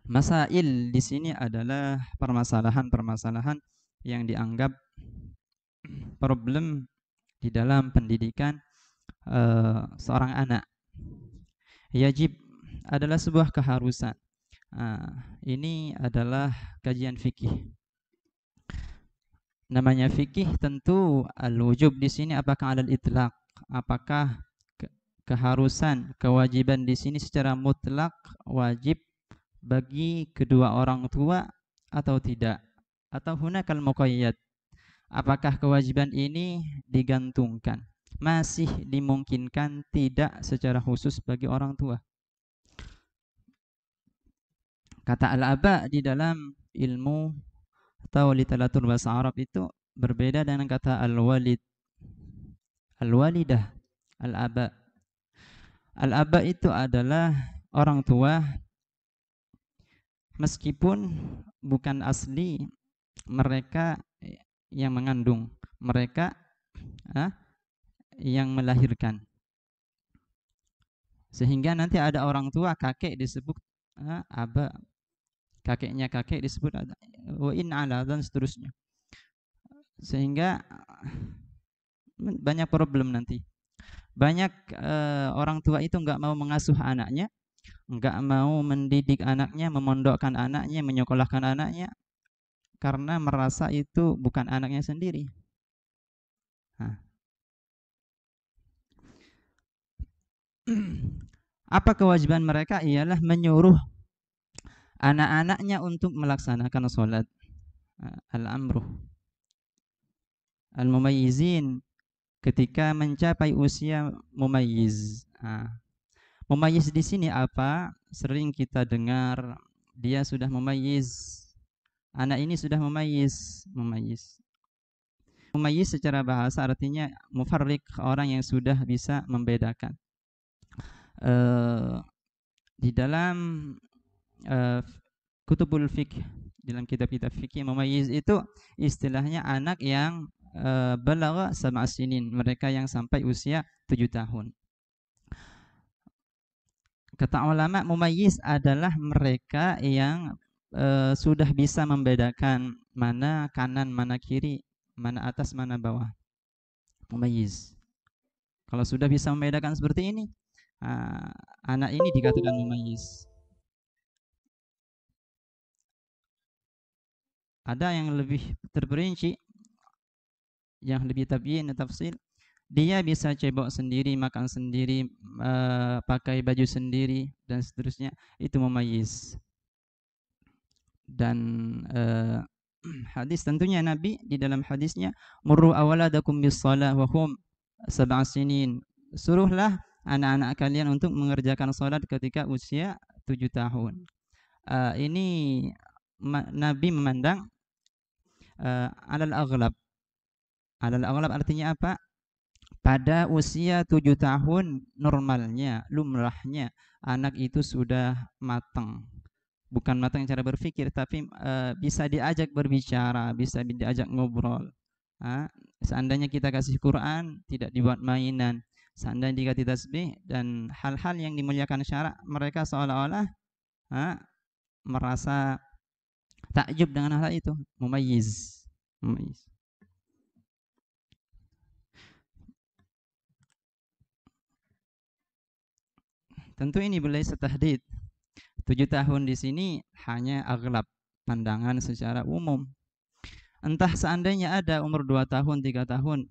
Masail di sini adalah permasalahan-permasalahan yang dianggap problem di dalam pendidikan seorang anak. Yajib adalah sebuah keharusan. Ini adalah kajian fikih. Namanya fikih tentu al-wujub di sini apakah alal itlaq? Apakah keharusan, kewajiban di sini secara mutlak wajib bagi kedua orang tua atau tidak? Atau hunakal muqayyad? Apakah kewajiban ini digantungkan? Masih dimungkinkan tidak secara khusus bagi orang tua. Kata al-aba di dalam ilmu atau literatur bahasa Arab itu berbeda dengan kata al-walid, al-walidah, al-aba. Al-aba itu adalah orang tua meskipun bukan asli mereka yang mengandung, mereka yang melahirkan. Sehingga nanti ada orang tua kakek disebut aba, kakeknya kakek disebut wa in ala dan seterusnya. Sehingga banyak problem nanti. Banyak orang tua itu nggak mau mengasuh anaknya, nggak mau mendidik anaknya, memondokkan anaknya, menyekolahkan anaknya, karena merasa itu bukan anaknya sendiri. Nah. Apa kewajiban mereka? Ialah menyuruh anak-anaknya untuk melaksanakan sholat. Al-amru al-mumayyizin ketika mencapai usia mumayyiz. Mumayyiz di sini apa? Sering kita dengar dia sudah mumayyiz. Anak ini sudah mumayyiz. Mumayyiz secara bahasa artinya mufarriq, orang yang sudah bisa membedakan. Di dalam kutubul fikih, dalam kitab-kitab fikih, mumayyiz itu istilahnya anak yang balagha sab'a sinin, mereka yang sampai usia 7 tahun. Kata ulama, mumayyiz adalah mereka yang sudah bisa membedakan mana kanan, mana kiri, mana atas, mana bawah. Mumayyiz. Kalau sudah bisa membedakan seperti ini, anak ini dikatakan mumayyiz. Ada yang lebih terperinci, yang lebih tabyin, tafsil. Dia bisa cebok sendiri, makan sendiri, pakai baju sendiri, dan seterusnya. Itu mumayyiz. Dan hadis tentunya Nabi di dalam hadisnya, murru awaladakum bis shalah wa hum sab'a sinin. Suruhlah anak-anak kalian untuk mengerjakan salat ketika usia 7 tahun. Ini Nabi memandang alal aghlab. Alal aghlab artinya apa? Pada usia 7 tahun normalnya, lumrahnya anak itu sudah matang. Bukan matang cara berpikir, tapi bisa diajak berbicara, bisa diajak ngobrol. Seandainya kita kasih Quran, tidak dibuat mainan. Seandainya dikasih tasbih dan hal-hal yang dimuliakan syara, mereka seolah-olah merasa takjub dengan hal itu. Mumayyiz. Tentu ini boleh tahdid. 7 tahun di sini hanya aghlab, pandangan secara umum. Entah seandainya ada umur 2 tahun, 3 tahun.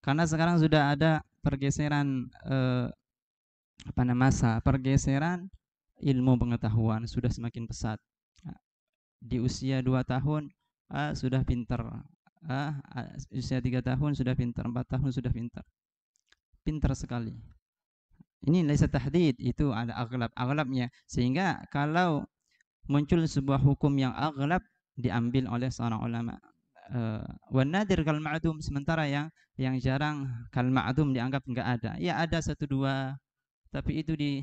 Karena sekarang sudah ada pergeseran pergeseran ilmu pengetahuan sudah semakin pesat. Di usia 2 tahun sudah pintar. Usia 3 tahun sudah pintar, 4 tahun sudah pintar. Pintar sekali. Ini laisa tahdid, itu ada aghlabnya. Sehingga kalau muncul sebuah hukum yang aghlab, diambil oleh seorang ulama. Wan nadir kal ma'dum, sementara yang jarang kal ma'dum, dianggap enggak ada. Ya ada 1 2, tapi itu di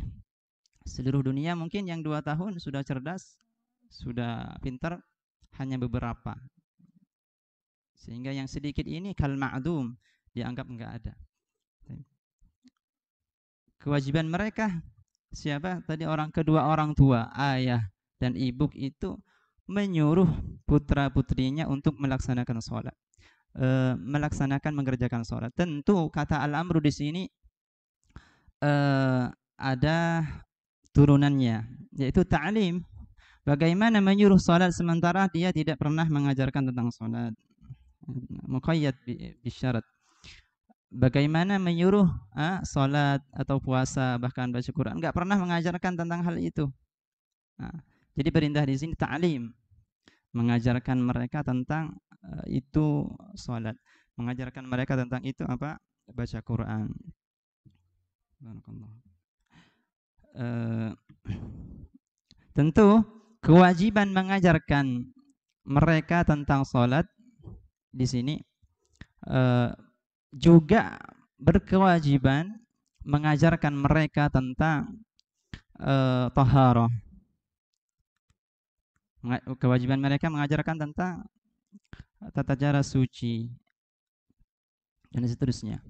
seluruh dunia mungkin yang 2 tahun sudah cerdas, sudah pintar hanya beberapa. Sehingga yang sedikit ini kal ma'dum, dianggap enggak ada. Kewajiban mereka siapa? Tadi kedua orang tua, ayah dan ibu itu menyuruh putra-putrinya untuk melaksanakan sholat, melaksanakan mengerjakan sholat. Tentu kata al-amru di sini ada turunannya, yaitu ta'lim. Bagaimana menyuruh sholat sementara dia tidak pernah mengajarkan tentang sholat? Muqayyad bisyarat. Bagaimana menyuruh sholat atau puasa bahkan baca Quran? Enggak pernah mengajarkan tentang hal itu. Nah, jadi perintah di sini ta'lim, mengajarkan mereka tentang itu sholat, mengajarkan mereka tentang itu apa? Baca Quran. Tentu kewajiban mengajarkan mereka tentang sholat di sini juga berkewajiban mengajarkan mereka tentang taharah. Kewajiban mereka mengajarkan tentang tata cara suci dan seterusnya.